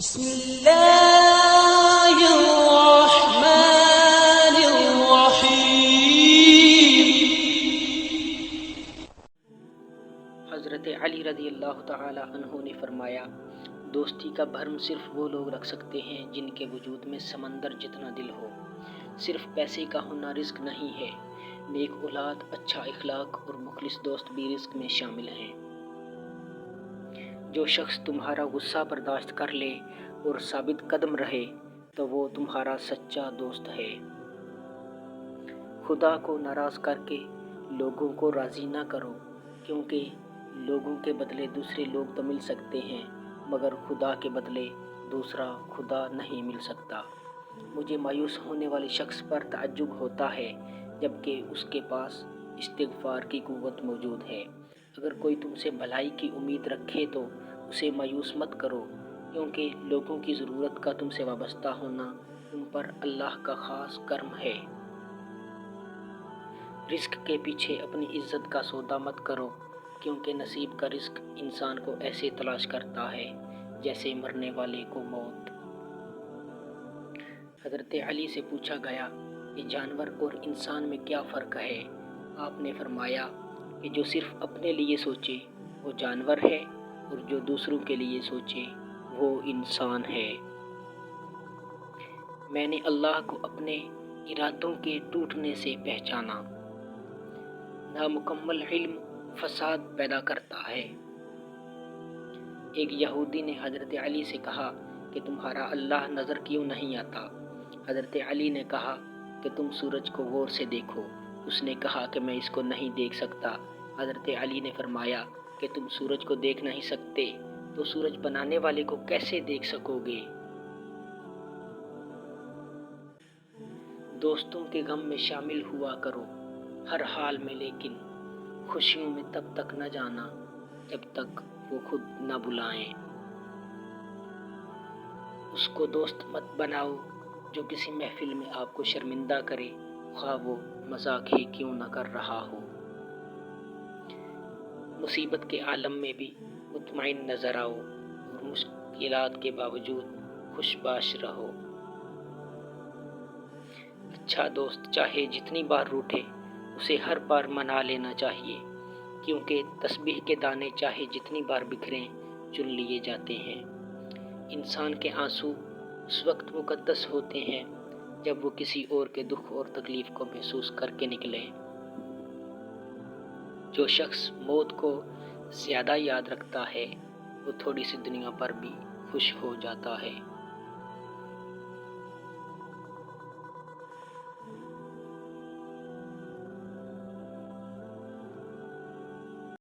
بسم اللہ الرحمن الرحیم۔ حضرت علی رضی اللہ تعالی عنہ نے فرمایا، دوستی کا بھرم صرف وہ لوگ رکھ سکتے ہیں جن کے وجود میں سمندر جتنا دل ہو۔ صرف پیسے کا ہونا رزق نہیں ہے، نیک اولاد، اچھا اخلاق اور مخلص دوست بھی رزق میں شامل ہیں۔ جو شخص تمہارا غصہ برداشت کر لے اور ثابت قدم رہے تو وہ تمہارا سچا دوست ہے۔ خدا کو ناراض کر کے لوگوں کو راضی نہ کرو، کیونکہ لوگوں کے بدلے دوسرے لوگ تو مل سکتے ہیں مگر خدا کے بدلے دوسرا خدا نہیں مل سکتا۔ مجھے مایوس ہونے والے شخص پر تعجب ہوتا ہے جبکہ اس کے پاس استغفار کی قوت موجود ہے۔ اگر کوئی تم سے بھلائی کی امید رکھے تو اسے مایوس مت کرو، کیونکہ لوگوں کی ضرورت کا تم سے وابستہ ہونا ان پر اللہ کا خاص کرم ہے۔ رزق کے پیچھے اپنی عزت کا سودا مت کرو، کیونکہ نصیب کا رزق انسان کو ایسے تلاش کرتا ہے جیسے مرنے والے کو موت۔ حضرت علی سے پوچھا گیا کہ جانور اور انسان میں کیا فرق ہے؟ آپ نے فرمایا کہ جو صرف اپنے لیے سوچے وہ جانور ہے اور جو دوسروں کے لیے سوچے وہ انسان ہے۔ میں نے اللہ کو اپنے ارادوں کے ٹوٹنے سے پہچانا۔ نامکمل علم فساد پیدا کرتا ہے۔ ایک یہودی نے حضرت علی سے کہا کہ تمہارا اللہ نظر کیوں نہیں آتا؟ حضرت علی نے کہا کہ تم سورج کو غور سے دیکھو۔ اس نے کہا کہ میں اس کو نہیں دیکھ سکتا۔ حضرت علی نے فرمایا کہ تم سورج کو دیکھ نہیں سکتے تو سورج بنانے والے کو کیسے دیکھ سکو گے؟ دوستوں کے غم میں شامل ہوا کرو ہر حال میں، لیکن خوشیوں میں تب تک نہ جانا جب تک وہ خود نہ بلائیں۔ اس کو دوست مت بناؤ جو کسی محفل میں آپ کو شرمندہ کرے، خواہ وہ مذاق ہی کیوں نہ کر رہا ہو۔ مصیبت کے عالم میں بھی مطمئن نظر آؤ اور مشکلات کے باوجود خوش باش رہو۔ اچھا دوست چاہے جتنی بار روٹھے اسے ہر بار منا لینا چاہیے، کیونکہ تسبیح کے دانے چاہے جتنی بار بکھریں چن لیے جاتے ہیں۔ انسان کے آنسو اس وقت مقدس ہوتے ہیں جب وہ کسی اور کے دکھ اور تکلیف کو محسوس کر کے نکلیں۔ جو شخص موت کو زیادہ یاد رکھتا ہے وہ تھوڑی سی دنیا پر بھی خوش ہو جاتا ہے۔